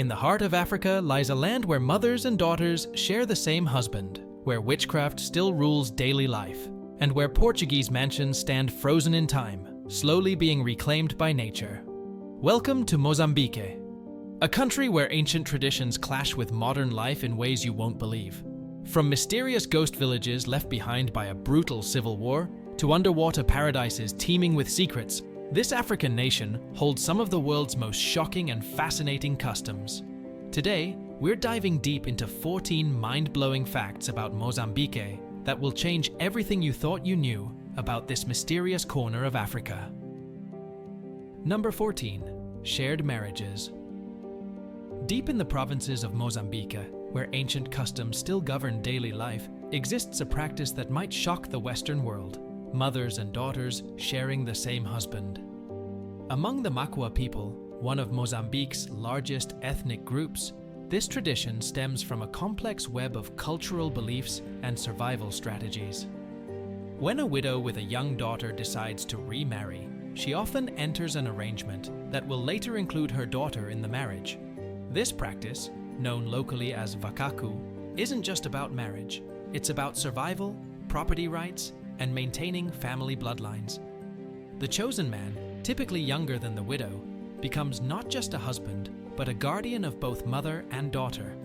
In the heart of Africa lies a land where mothers and daughters share the same husband, where witchcraft still rules daily life, and where Portuguese mansions stand frozen in time, slowly being reclaimed by nature. Welcome to Mozambique, a country where ancient traditions clash with modern life in ways you won't believe. From mysterious ghost villages left behind by a brutal civil war, to underwater paradises teeming with secrets, this African nation holds some of the world's most shocking and fascinating customs. Today, we're diving deep into 14 mind-blowing facts about Mozambique that will change everything you thought you knew about this mysterious corner of Africa. Number 14. Shared marriages. Deep in the provinces of Mozambique, where ancient customs still govern daily life, exists a practice that might shock the Western world: mothers and daughters sharing the same husband. Among the Makwa people, one of Mozambique's largest ethnic groups, this tradition stems from a complex web of cultural beliefs and survival strategies. When a widow with a young daughter decides to remarry, she often enters an arrangement that will later include her daughter in the marriage. This practice, known locally as vakaku, isn't just about marriage. It's about survival, property rights, and maintaining family bloodlines. The chosen man, typically younger than the widow, becomes not just a husband, but a guardian of both mother and daughter.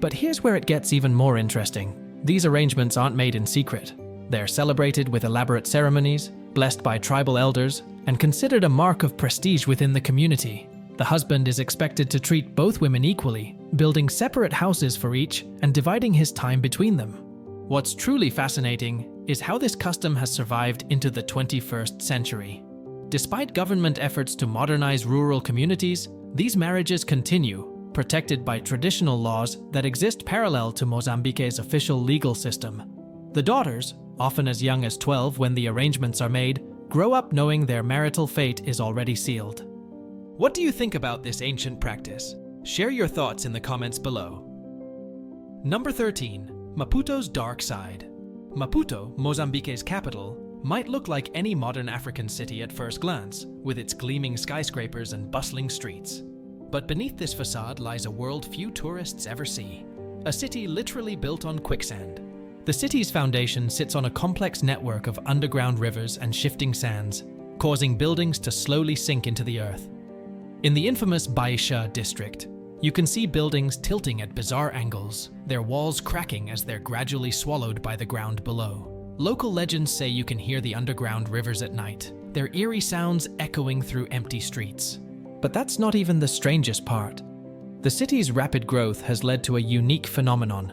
But here's where it gets even more interesting. These arrangements aren't made in secret. They're celebrated with elaborate ceremonies, blessed by tribal elders, and considered a mark of prestige within the community. The husband is expected to treat both women equally, building separate houses for each and dividing his time between them. What's truly fascinating is how this custom has survived into the 21st century. Despite government efforts to modernize rural communities, these marriages continue, protected by traditional laws that exist parallel to Mozambique's official legal system. The daughters, often as young as 12 when the arrangements are made, grow up knowing their marital fate is already sealed. What do you think about this ancient practice? Share your thoughts in the comments below. Number 13. Maputo's dark side. Maputo, Mozambique's capital, might look like any modern African city at first glance, with its gleaming skyscrapers and bustling streets. But beneath this facade lies a world few tourists ever see. A city literally built on quicksand. The city's foundation sits on a complex network of underground rivers and shifting sands, causing buildings to slowly sink into the earth. In the infamous Baisha district, you can see buildings tilting at bizarre angles, their walls cracking as they're gradually swallowed by the ground below. Local legends say you can hear the underground rivers at night, their eerie sounds echoing through empty streets. But that's not even the strangest part. The city's rapid growth has led to a unique phenomenon: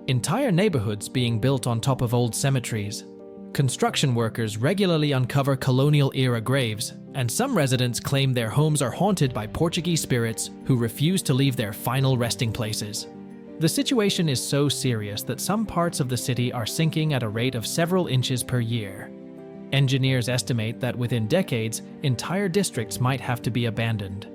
entire neighborhoods being built on top of old cemeteries. Construction workers regularly uncover colonial-era graves, and some residents claim their homes are haunted by Portuguese spirits who refuse to leave their final resting places. The situation is so serious that some parts of the city are sinking at a rate of several inches per year. Engineers estimate that within decades, entire districts might have to be abandoned.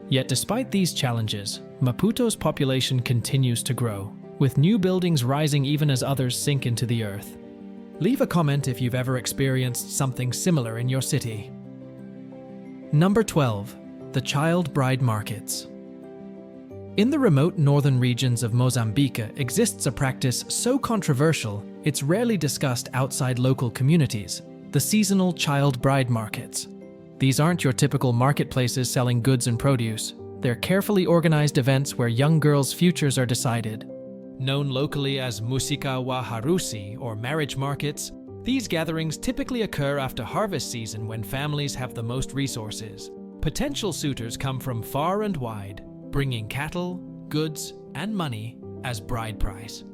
Yet despite these challenges, Maputo's population continues to grow, with new buildings rising even as others sink into the earth. Leave a comment if you've ever experienced something similar in your city. Number 12. The child bride markets. In the remote northern regions of Mozambique exists a practice so controversial it's rarely discussed outside local communities: the seasonal child bride markets. These aren't your typical marketplaces selling goods and produce. They're carefully organized events where young girls' futures are decided. Known locally as Musika wa Harusi, or marriage markets, these gatherings typically occur after harvest season when families have the most resources. Potential suitors come from far and wide, bringing cattle, goods, and money as bride price.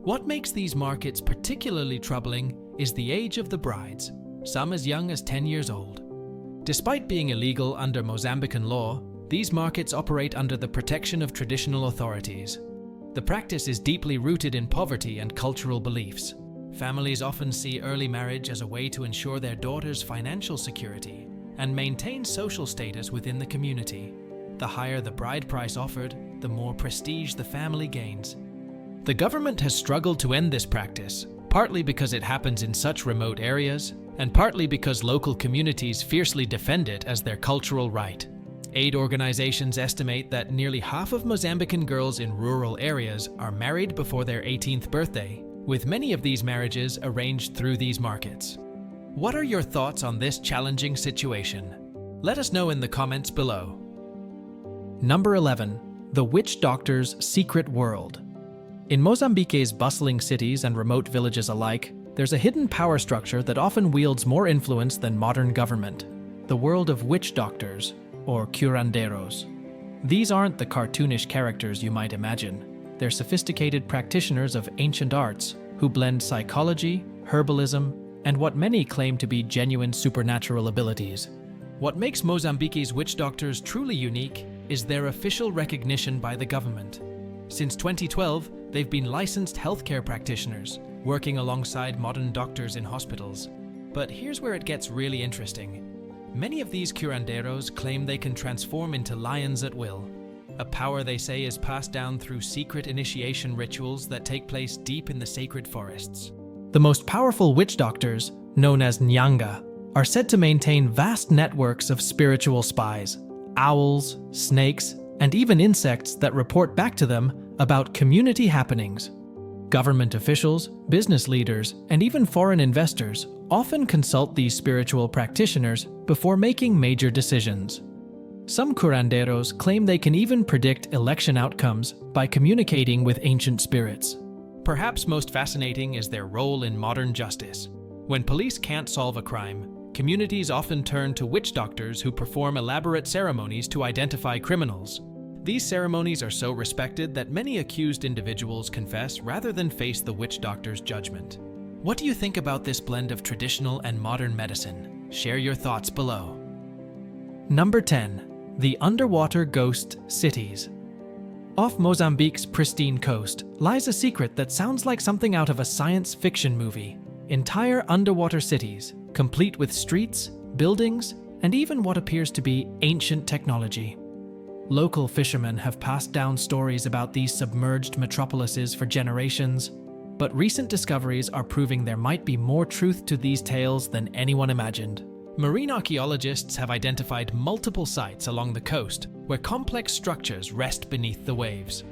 What makes these markets particularly troubling is the age of the brides, some as young as 10 years old. Despite being illegal under Mozambican law, these markets operate under the protection of traditional authorities. The practice is deeply rooted in poverty and cultural beliefs. Families often see early marriage as a way to ensure their daughter's financial security and maintain social status within the community. The higher the bride price offered, the more prestige the family gains. The government has struggled to end this practice, partly because it happens in such remote areas, and partly because local communities fiercely defend it as their cultural right. Aid organizations estimate that nearly half of Mozambican girls in rural areas are married before their 18th birthday, with many of these marriages arranged through these markets. What are your thoughts on this challenging situation? Let us know in the comments below. Number 11. The Witch Doctor's Secret World. In Mozambique's bustling cities and remote villages alike, there's a hidden power structure that often wields more influence than modern government: the world of witch doctors, or curanderos. These aren't the cartoonish characters you might imagine. They're sophisticated practitioners of ancient arts who blend psychology, herbalism, and what many claim to be genuine supernatural abilities. What makes Mozambique's witch doctors truly unique is their official recognition by the government. Since 2012, they've been licensed healthcare practitioners, working alongside modern doctors in hospitals. But here's where it gets really interesting. Many of these curanderos claim they can transform into lions at will, a power they say is passed down through secret initiation rituals that take place deep in the sacred forests. The most powerful witch doctors, known as Nyanga, are said to maintain vast networks of spiritual spies, owls, snakes, and even insects that report back to them about community happenings. Government officials, business leaders, and even foreign investors often consult these spiritual practitioners before making major decisions. Some curanderos claim they can even predict election outcomes by communicating with ancient spirits. Perhaps most fascinating is their role in modern justice. When police can't solve a crime, communities often turn to witch doctors who perform elaborate ceremonies to identify criminals. These ceremonies are so respected that many accused individuals confess rather than face the witch doctor's judgment. What do you think about this blend of traditional and modern medicine? Share your thoughts below. Number 10. The Underwater Ghost Cities. Off Mozambique's pristine coast lies a secret that sounds like something out of a science fiction movie. Entire underwater cities, complete with streets, buildings, and even what appears to be ancient technology. Local fishermen have passed down stories about these submerged metropolises for generations, but recent discoveries are proving there might be more truth to these tales than anyone imagined. Marine archaeologists have identified multiple sites along the coast where complex structures rest beneath the waves.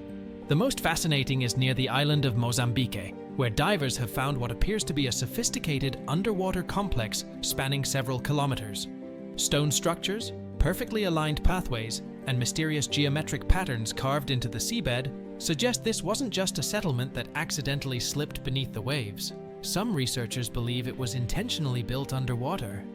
The most fascinating is near the island of Mozambique, where divers have found what appears to be a sophisticated underwater complex spanning several kilometers. Stone structures, perfectly aligned pathways, and mysterious geometric patterns carved into the seabed suggest this wasn't just a settlement that accidentally slipped beneath the waves. Some researchers believe it was intentionally built underwater.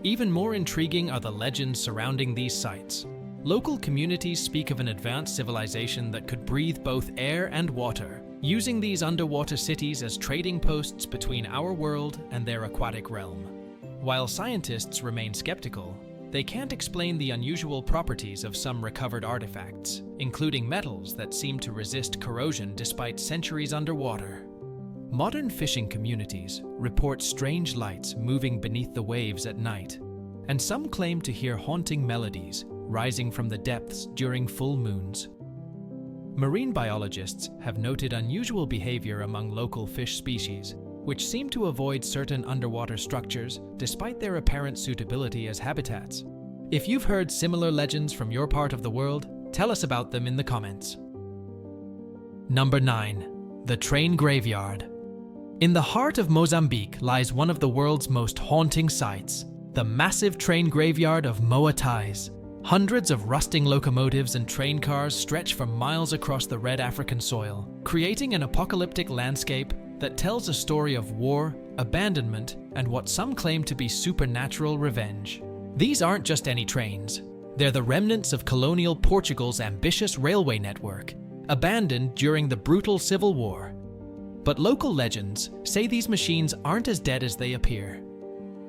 Even more intriguing are the legends surrounding these sites. Local communities speak of an advanced civilization that could breathe both air and water, using these underwater cities as trading posts between our world and their aquatic realm. While scientists remain skeptical, they can't explain the unusual properties of some recovered artifacts, including metals that seem to resist corrosion despite centuries underwater. Modern fishing communities report strange lights moving beneath the waves at night, and some claim to hear haunting melodies rising from the depths during full moons. Marine biologists have noted unusual behavior among local fish species, which seem to avoid certain underwater structures despite their apparent suitability as habitats. If you've heard similar legends from your part of the world, tell us about them in the comments. Number 9. The Train Graveyard. In the heart of Mozambique lies one of the world's most haunting sights, the massive train graveyard of Moatais. Hundreds of rusting locomotives and train cars stretch for miles across the red African soil, creating an apocalyptic landscape that tells a story of war, abandonment, and what some claim to be supernatural revenge. These aren't just any trains. They're the remnants of colonial Portugal's ambitious railway network, abandoned during the brutal Civil War. But local legends say these machines aren't as dead as they appear.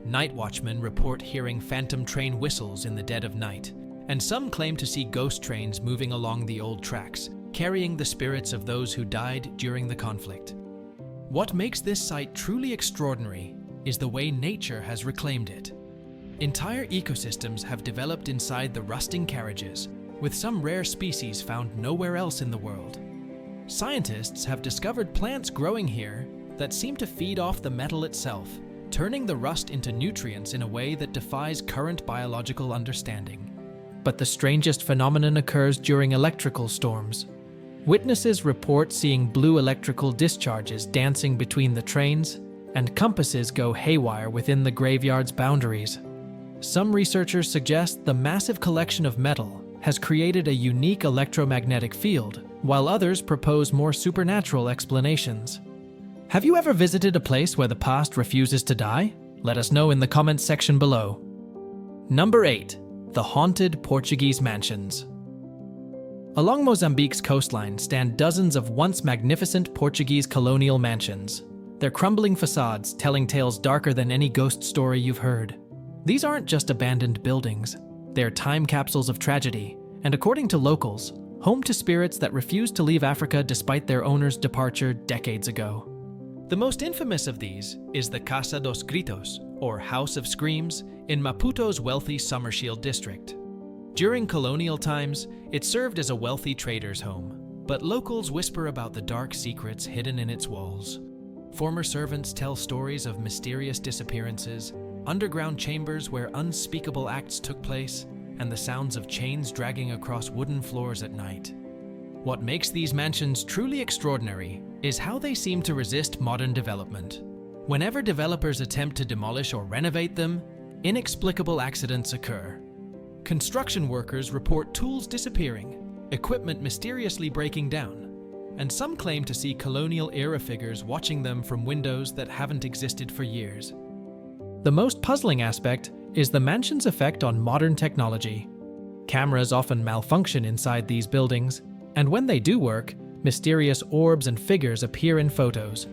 Night watchmen report hearing phantom train whistles in the dead of night, and some claim to see ghost trains moving along the old tracks, carrying the spirits of those who died during the conflict. What makes this site truly extraordinary is the way nature has reclaimed it. Entire ecosystems have developed inside the rusting carriages, with some rare species found nowhere else in the world. Scientists have discovered plants growing here that seem to feed off the metal itself, turning the rust into nutrients in a way that defies current biological understanding. But the strangest phenomenon occurs during electrical storms. Witnesses report seeing blue electrical discharges dancing between the trains, and compasses go haywire within the graveyard's boundaries. Some researchers suggest the massive collection of metal has created a unique electromagnetic field, while others propose more supernatural explanations. Have you ever visited a place where the past refuses to die? Let us know in the comments section below. Number 8. The haunted Portuguese mansions. Along Mozambique's coastline stand dozens of once magnificent Portuguese colonial mansions, their crumbling facades telling tales darker than any ghost story you've heard. These aren't just abandoned buildings, they're time capsules of tragedy, and according to locals, home to spirits that refuse to leave Africa despite their owner's departure decades ago. The most infamous of these is the Casa dos Gritos, or House of Screams, in Maputo's wealthy Summershield district. During colonial times, it served as a wealthy trader's home, but locals whisper about the dark secrets hidden in its walls. Former servants tell stories of mysterious disappearances, underground chambers where unspeakable acts took place, and the sounds of chains dragging across wooden floors at night. What makes these mansions truly extraordinary is how they seem to resist modern development. Whenever developers attempt to demolish or renovate them, inexplicable accidents occur. Construction workers report tools disappearing, equipment mysteriously breaking down, and some claim to see colonial-era figures watching them from windows that haven't existed for years. The most puzzling aspect is the mansion's effect on modern technology. Cameras often malfunction inside these buildings, and when they do work, mysterious orbs and figures appear in photos.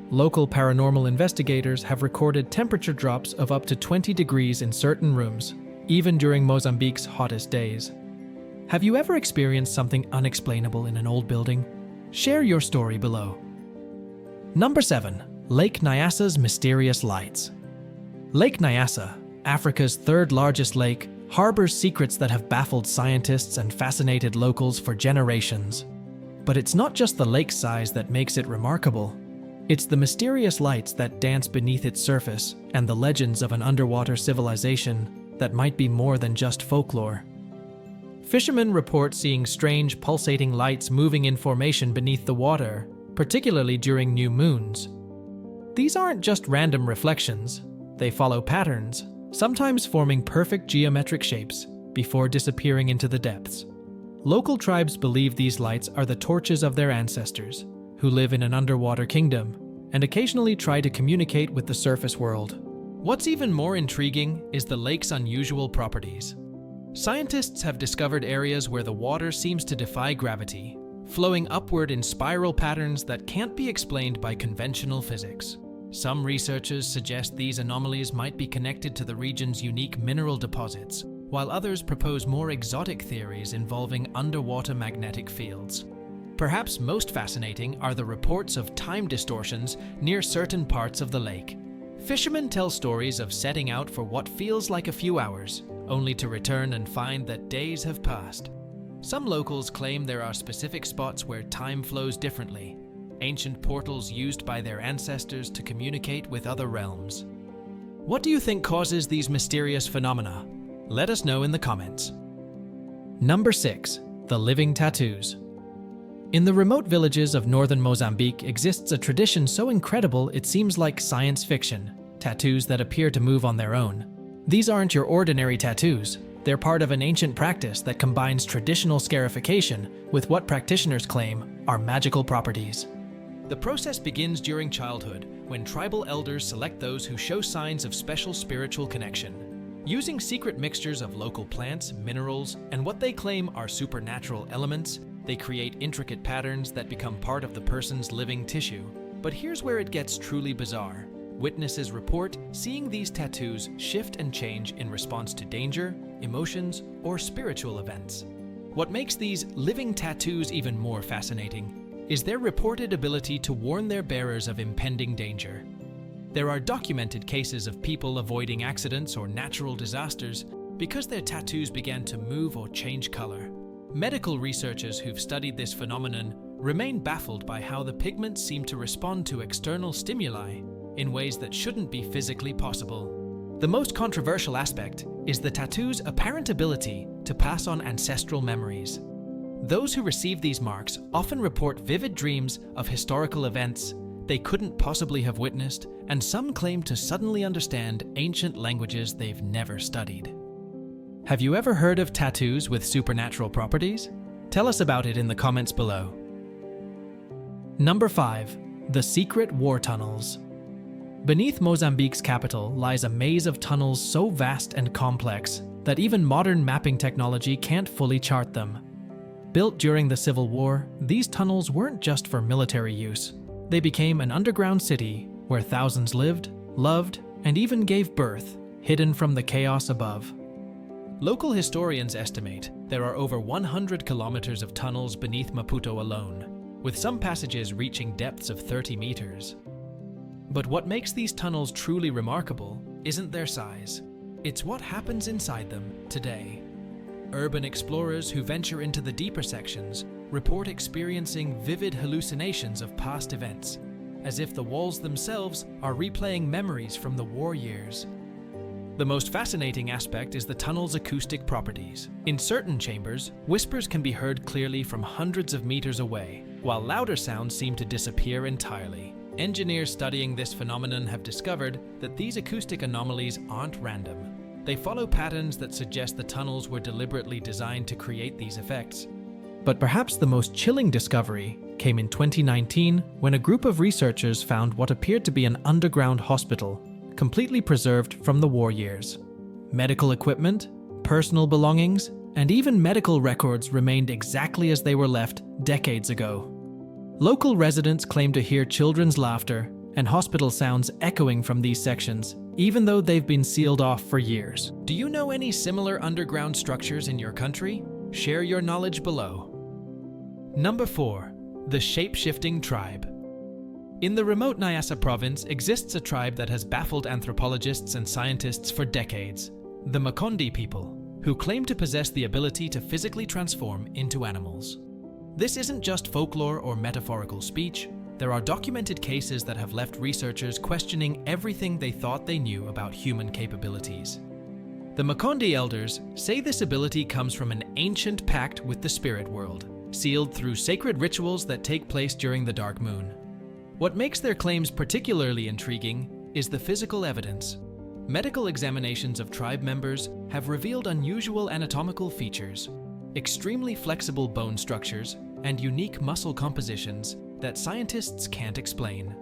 Local paranormal investigators have recorded temperature drops of up to 20 degrees in certain rooms, even during Mozambique's hottest days. Have you ever experienced something unexplainable in an old building? Share your story below. Number 7. Lake Nyasa's mysterious lights. Lake Nyasa, Africa's third largest lake, harbors secrets that have baffled scientists and fascinated locals for generations. But it's not just the lake's size that makes it remarkable. It's the mysterious lights that dance beneath its surface and the legends of an underwater civilization that might be more than just folklore. Fishermen report seeing strange pulsating lights moving in formation beneath the water, particularly during new moons. These aren't just random reflections, they follow patterns, sometimes forming perfect geometric shapes before disappearing into the depths. Local tribes believe these lights are the torches of their ancestors, who live in an underwater kingdom and occasionally try to communicate with the surface world. What's even more intriguing is the lake's unusual properties. Scientists have discovered areas where the water seems to defy gravity, flowing upward in spiral patterns that can't be explained by conventional physics. Some researchers suggest these anomalies might be connected to the region's unique mineral deposits, while others propose more exotic theories involving underwater magnetic fields. Perhaps most fascinating are the reports of time distortions near certain parts of the lake. Fishermen tell stories of setting out for what feels like a few hours, only to return and find that days have passed. Some locals claim there are specific spots where time flows differently, ancient portals used by their ancestors to communicate with other realms. What do you think causes these mysterious phenomena? Let us know in the comments. Number 6. The living tattoos. In the remote villages of northern Mozambique exists a tradition so incredible it seems like science fiction, tattoos that appear to move on their own. These aren't your ordinary tattoos. They're part of an ancient practice that combines traditional scarification with what practitioners claim are magical properties. The process begins during childhood, when tribal elders select those who show signs of special spiritual connection. Using secret mixtures of local plants, minerals, and what they claim are supernatural elements, they create intricate patterns that become part of the person's living tissue. But here's where it gets truly bizarre. Witnesses report seeing these tattoos shift and change in response to danger, emotions, or spiritual events. What makes these living tattoos even more fascinating is their reported ability to warn their bearers of impending danger. There are documented cases of people avoiding accidents or natural disasters because their tattoos began to move or change color. Medical researchers who've studied this phenomenon remain baffled by how the pigments seem to respond to external stimuli in ways that shouldn't be physically possible. The most controversial aspect is the tattoo's apparent ability to pass on ancestral memories. Those who receive these marks often report vivid dreams of historical events they couldn't possibly have witnessed, and some claim to suddenly understand ancient languages they've never studied. Have you ever heard of tattoos with supernatural properties? Tell us about it in the comments below. Number 5. The secret war tunnels. Beneath Mozambique's capital lies a maze of tunnels so vast and complex that even modern mapping technology can't fully chart them. Built during the Civil War, these tunnels weren't just for military use. They became an underground city where thousands lived, loved, and even gave birth, hidden from the chaos above. Local historians estimate there are over 100 kilometers of tunnels beneath Maputo alone, with some passages reaching depths of 30 meters. But what makes these tunnels truly remarkable isn't their size. It's what happens inside them today. Urban explorers who venture into the deeper sections report experiencing vivid hallucinations of past events, as if the walls themselves are replaying memories from the war years. The most fascinating aspect is the tunnel's acoustic properties. In certain chambers, whispers can be heard clearly from hundreds of meters away, while louder sounds seem to disappear entirely. Engineers studying this phenomenon have discovered that these acoustic anomalies aren't random. They follow patterns that suggest the tunnels were deliberately designed to create these effects. But perhaps the most chilling discovery came in 2019 when a group of researchers found what appeared to be an underground hospital, completely preserved from the war years. Medical equipment, personal belongings, and even medical records remained exactly as they were left decades ago. Local residents claim to hear children's laughter and hospital sounds echoing from these sections, even though they've been sealed off for years. Do you know any similar underground structures in your country? Share your knowledge below. Number 4. The shape-shifting tribe. In the remote Nyasa province exists a tribe that has baffled anthropologists and scientists for decades, the Makonde people, who claim to possess the ability to physically transform into animals. This isn't just folklore or metaphorical speech. There are documented cases that have left researchers questioning everything they thought they knew about human capabilities. The Makonde elders say this ability comes from an ancient pact with the spirit world, sealed through sacred rituals that take place during the dark moon. What makes their claims particularly intriguing is the physical evidence. Medical examinations of tribe members have revealed unusual anatomical features, extremely flexible bone structures, and unique muscle compositions that scientists can't explain.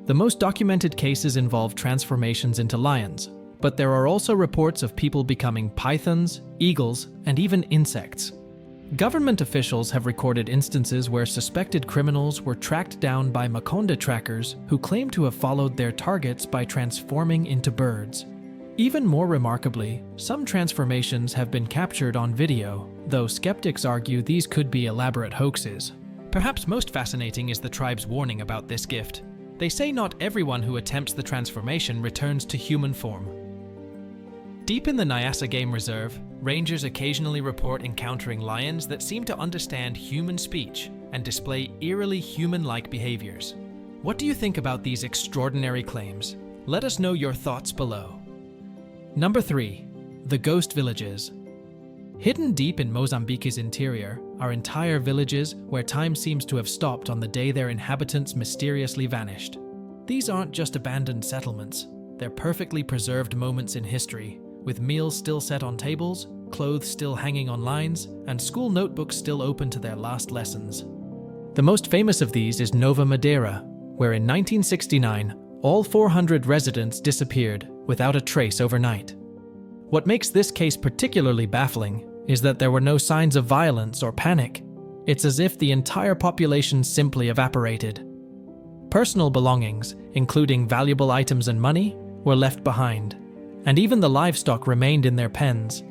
The most documented cases involve transformations into lions, but there are also reports of people becoming pythons, eagles, and even insects. Government officials have recorded instances where suspected criminals were tracked down by Makonde trackers who claim to have followed their targets by transforming into birds. Even more remarkably, some transformations have been captured on video, though skeptics argue these could be elaborate hoaxes. Perhaps most fascinating is the tribe's warning about this gift. They say not everyone who attempts the transformation returns to human form. Deep in the Nyasa Game Reserve, rangers occasionally report encountering lions that seem to understand human speech and display eerily human-like behaviors. What do you think about these extraordinary claims? Let us know your thoughts below. Number 3. The Ghost Villages. Hidden deep in Mozambique's interior are entire villages where time seems to have stopped on the day their inhabitants mysteriously vanished. These aren't just abandoned settlements, they're perfectly preserved moments in history, with meals still set on tables, clothes still hanging on lines, and school notebooks still open to their last lessons. The most famous of these is Nova Madeira, where in 1969, all 400 residents disappeared without a trace overnight. What makes this case particularly baffling is that there were no signs of violence or panic. It's as if the entire population simply evaporated. Personal belongings, including valuable items and money, were left behind, and even the livestock remained in their pens.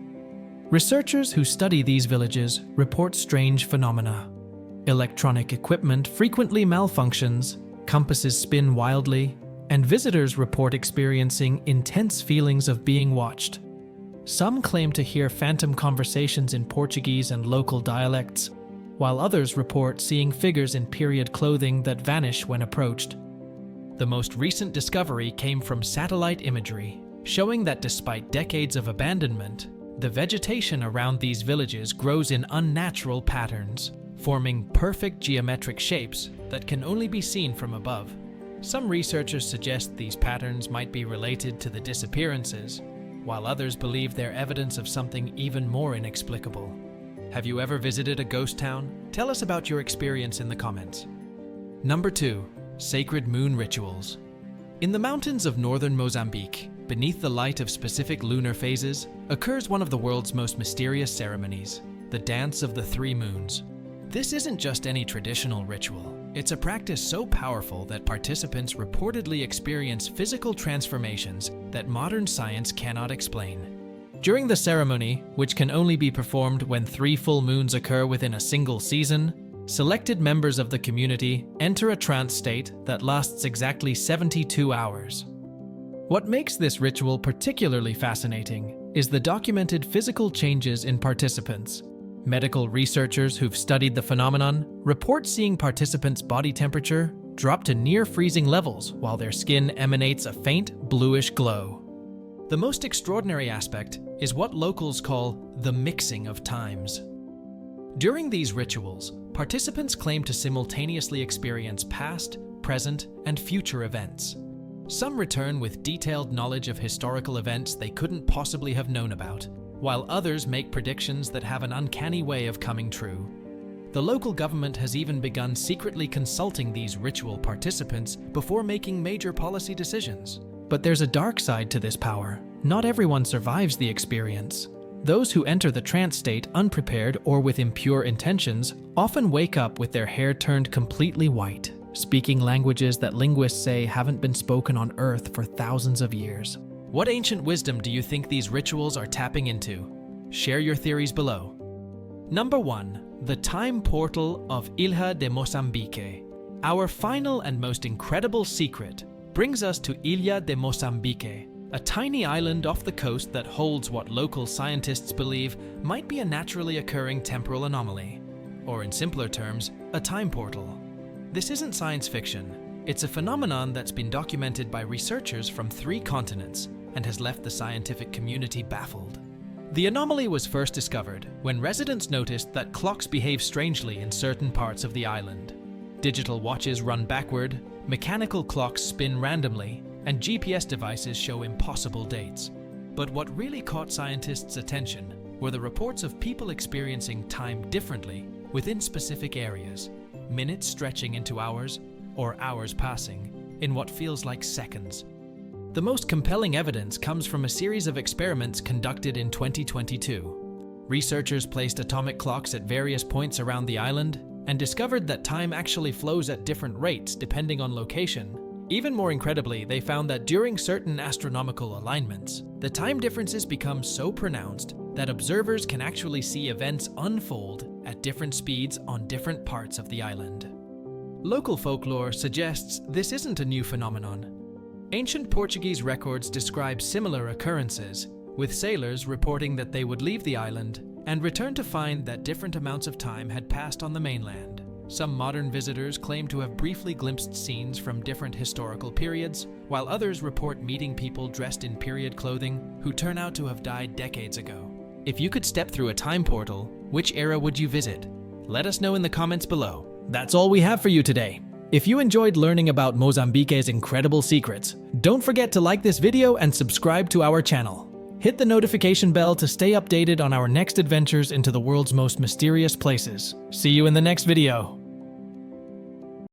Researchers who study these villages report strange phenomena. Electronic equipment frequently malfunctions, compasses spin wildly, and visitors report experiencing intense feelings of being watched. Some claim to hear phantom conversations in Portuguese and local dialects, while others report seeing figures in period clothing that vanish when approached. The most recent discovery came from satellite imagery. showing that despite decades of abandonment, the vegetation around these villages grows in unnatural patterns, forming perfect geometric shapes that can only be seen from above. Some researchers suggest these patterns might be related to the disappearances, while others believe they're evidence of something even more inexplicable. Have you ever visited a ghost town? Tell us about your experience in the comments. Number 2. Sacred moon rituals. In the mountains of northern Mozambique, beneath the light of specific lunar phases, occurs one of the world's most mysterious ceremonies, the Dance of the Three Moons. This isn't just any traditional ritual. It's a practice so powerful that participants reportedly experience physical transformations that modern science cannot explain. During the ceremony, which can only be performed when 3 full moons occur within a single season, selected members of the community enter a trance state that lasts exactly 72 hours. What makes this ritual particularly fascinating is the documented physical changes in participants. Medical researchers who've studied the phenomenon report seeing participants' body temperature drop to near freezing levels while their skin emanates a faint bluish glow. The most extraordinary aspect is what locals call the mixing of times. During these rituals, participants claim to simultaneously experience past, present, and future events. Some return with detailed knowledge of historical events they couldn't possibly have known about, while others make predictions that have an uncanny way of coming true. The local government has even begun secretly consulting these ritual participants before making major policy decisions. But there's a dark side to this power. Not everyone survives the experience. Those who enter the trance state unprepared or with impure intentions often wake up with their hair turned completely white, speaking languages that linguists say haven't been spoken on Earth for thousands of years. What ancient wisdom do you think these rituals are tapping into? Share your theories below. Number 1. The Time Portal of Ilha de Mozambique. Our final and most incredible secret brings us to Ilha de Mozambique, a tiny island off the coast that holds what local scientists believe might be a naturally occurring temporal anomaly, or in simpler terms, a time portal. This isn't science fiction. It's a phenomenon that's been documented by researchers from 3 continents and has left the scientific community baffled. The anomaly was first discovered when residents noticed that clocks behave strangely in certain parts of the island. Digital watches run backward, mechanical clocks spin randomly, and GPS devices show impossible dates. But what really caught scientists' attention were the reports of people experiencing time differently within specific areas, minutes stretching into hours, or hours passing in what feels like seconds. The most compelling evidence comes from a series of experiments conducted in 2022. Researchers placed atomic clocks at various points around the island and discovered that time actually flows at different rates depending on location. Even more incredibly, they found that during certain astronomical alignments, the time differences become so pronounced that observers can actually see events unfold at different speeds on different parts of the island. Local folklore suggests this isn't a new phenomenon. Ancient Portuguese records describe similar occurrences, with sailors reporting that they would leave the island and return to find that different amounts of time had passed on the mainland. Some modern visitors claim to have briefly glimpsed scenes from different historical periods, while others report meeting people dressed in period clothing who turn out to have died decades ago. If you could step through a time portal, which era would you visit? Let us know in the comments below. That's all we have for you today. If you enjoyed learning about Mozambique's incredible secrets, don't forget to like this video and subscribe to our channel. Hit the notification bell to stay updated on our next adventures into the world's most mysterious places. See you in the next video.